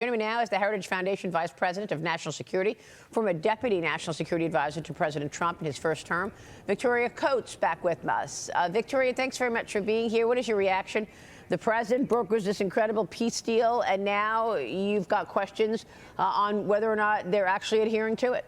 Joining me now is the Heritage Foundation Vice President of National Security, former Deputy National Security Advisor to President Trump in his first term, Victoria Coates, back with us. Victoria, thanks very much for being here. What is your reaction? The president brokers this incredible peace deal, and now you've got questions on whether or not they're actually adhering to it.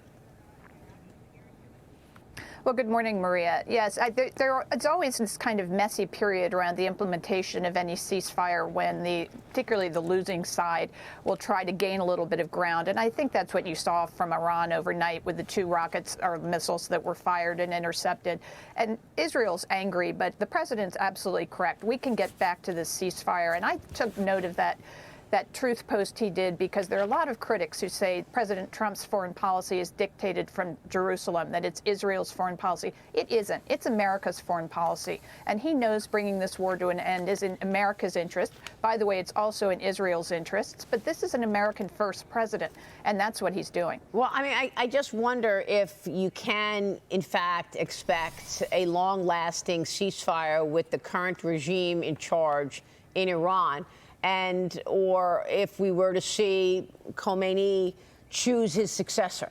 Well, good morning, Maria. Yes, it's always this kind of messy period around the implementation of any ceasefire when particularly the losing side will try to gain a little bit of ground. And I think that's what you saw from Iran overnight with the 2 rockets or missiles that were fired and intercepted. And Israel's angry, but the president's absolutely correct. We can get back to this ceasefire. And I took note of that truth post he did, because there are a lot of critics who say President Trump's foreign policy is dictated from Jerusalem, that it's Israel's foreign policy. It isn't. It's America's foreign policy. And he knows bringing this war to an end is in America's interest. By the way, it's also in Israel's interests. But this is an American-first president, and that's what he's doing. Well, I mean, I just wonder if you can, in fact, expect a long-lasting ceasefire with the current regime in charge in Iran, or if we were to see Khomeini choose his successor.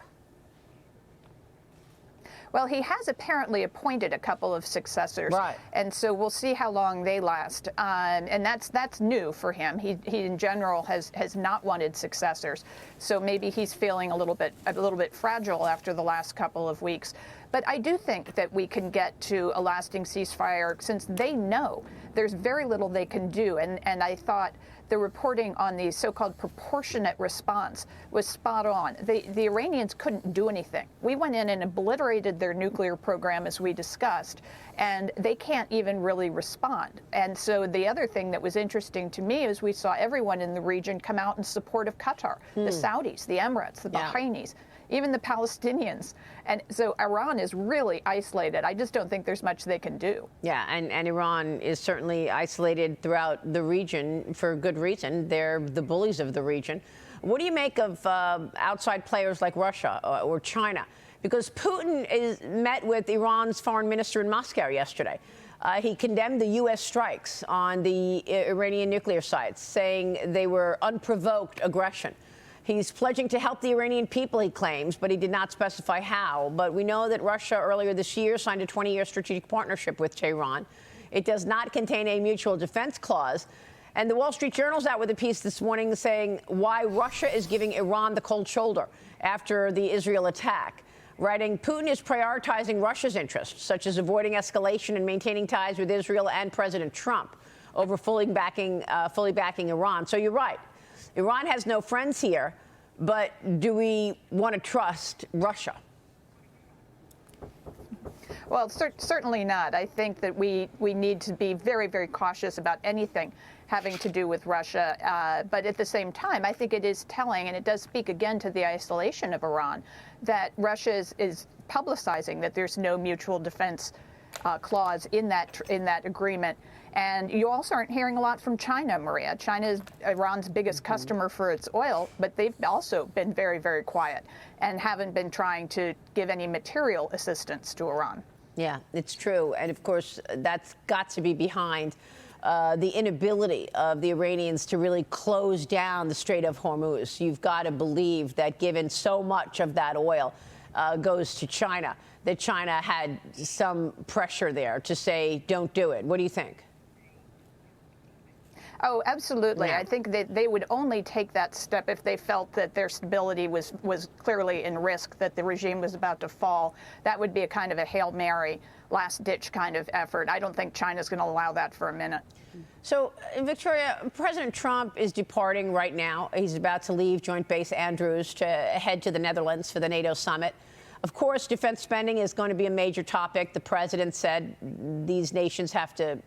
Well, he has apparently appointed a couple of successors, right? And so we'll see how long they last. And that's new for him. He in general has not wanted successors, so maybe he's feeling a little bit fragile after the last couple of weeks. But I do think that we can get to a lasting ceasefire, since they know there's very little they can do. And I thought the reporting on the so-called proportionate response was spot on. The Iranians couldn't do anything. We went in and obliterated their nuclear program, as we discussed, and they can't even really respond. And so the other thing that was interesting to me is we saw everyone in the region come out in support of Qatar, the Saudis, the Emirates, the Bahrainis, even the Palestinians. And so Iran is really isolated. I just don't think there's much they can do. Yeah, and Iran is certainly isolated throughout the region for good reason. They're the bullies of the region. What do you make of outside players like Russia or China? Because Putin met with Iran's foreign minister in Moscow yesterday. He condemned the U.S. strikes on the Iranian nuclear sites, saying they were unprovoked aggression. He's pledging to help the Iranian people, he claims, but he did not specify how. But we know that Russia earlier this year signed a 20-year strategic partnership with Tehran. It does not contain a mutual defense clause. And the Wall Street Journal's out with a piece this morning saying why Russia is giving Iran the cold shoulder after the Israel attack, writing, Putin is prioritizing Russia's interests, such as avoiding escalation and maintaining ties with Israel and President Trump, over fully backing Iran. So you're right. Iran has no friends here, but do we want to trust Russia? Well, certainly not. I think that we need to be very, very cautious about anything having to do with Russia. But at the same time, I think it is telling, and it does speak again to the isolation of Iran, that Russia is publicizing that there's no mutual defense clause in that agreement. And you also aren't hearing a lot from China, Maria. China is Iran's biggest customer for its oil, but they've also been very, very quiet and haven't been trying to give any material assistance to Iran. Yeah, it's true. And of course, that's got to be behind the inability of the Iranians to really close down the Strait of Hormuz. You've got to believe that given so much of that oil goes to China, that China had some pressure there to say, don't do it. What do you think? Oh, absolutely. Yeah. I think that they would only take that step if they felt that their stability was clearly in risk, that the regime was about to fall. That would be a kind of a Hail Mary, last-ditch kind of effort. I don't think China's going to allow that for a minute. So, Victoria, President Trump is departing right now. He's about to leave Joint Base Andrews to head to the Netherlands for the NATO summit. Of course, defense spending is going to be a major topic. The president said these nations have to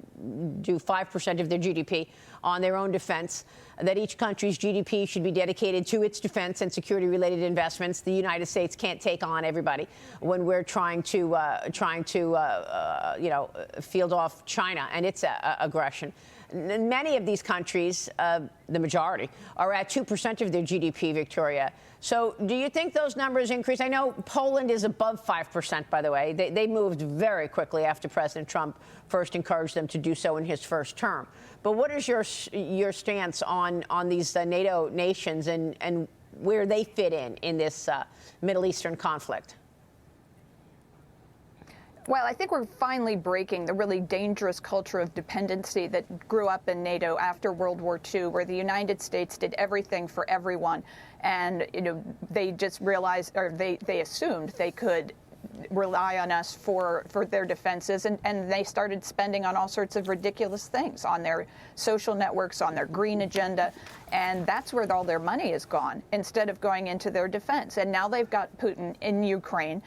do 5% of their GDP on their own defense, that each country's GDP should be dedicated to its defense and security-related investments. The United States can't take on everybody when we're trying to field off China and its aggression. Many of these countries, the majority, are at 2% of their GDP, Victoria. So do you think those numbers increase? I know Poland is above 5%, by the way. They moved very quickly after President Trump first encouraged them to do so in his first term. But what is your stance on these NATO nations and where they fit in this Middle Eastern conflict? Well, I think we're finally breaking the really dangerous culture of dependency that grew up in NATO after World War II, where the United States did everything for everyone. And, they just realized, or they assumed they could rely on us for their defenses, and they started spending on all sorts of ridiculous things, on their social networks, on their green agenda, and that's where all their money is gone, instead of going into their defense. And now they've got Putin in Ukraine,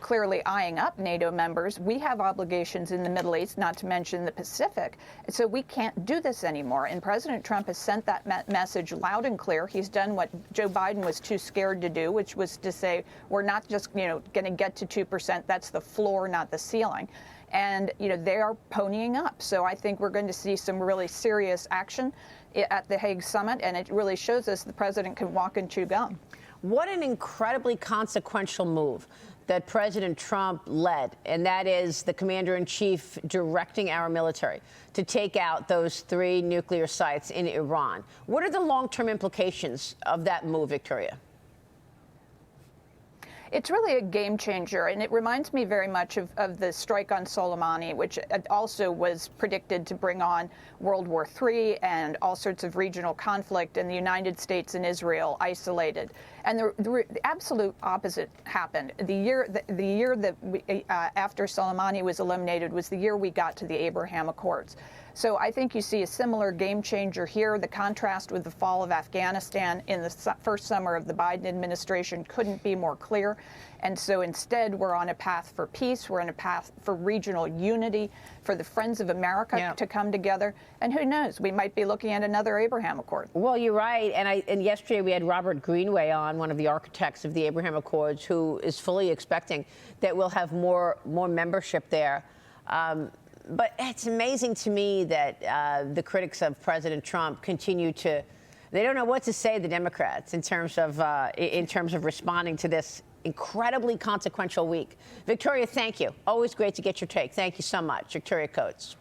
clearly eyeing up NATO members. We have obligations in the Middle East, not to mention the Pacific, so we can't do this anymore. And President Trump has sent that message loud and clear. He's done what Joe Biden was too scared to do, which was to say, we're not just going to get to 2%. That's the floor, not the ceiling. And they are ponying up. So I think we're going to see some really serious action at the Hague summit, and it really shows us the president can walk and chew gum. What an incredibly consequential move that President Trump led, and that is the commander-in-chief directing our military to take out those 3 nuclear sites in Iran. What are the long-term implications of that move, Victoria? It's really a game changer, and it reminds me very much of the strike on Soleimani, which also was predicted to bring on World War III and all sorts of regional conflict, and the United States and Israel isolated. And the absolute opposite happened. The year that after Soleimani was eliminated was the year we got to the Abraham Accords. So I think you see a similar game changer here. The contrast with the fall of Afghanistan in the first summer of the Biden administration couldn't be more clear. And so instead, we're on a path for peace. We're on a path for regional unity, for the Friends of America to come together. And who knows, we might be looking at another Abraham Accord. Well, you're right. And yesterday we had Robert Greenway on, one of the architects of the Abraham Accords, who is fully expecting that we'll have more membership there. But it's amazing to me that the critics of President Trump continue to, they don't know what to say, the Democrats, in terms of responding to this incredibly consequential week. Victoria, thank you. Always great to get your take. Thank you so much. Victoria Coates.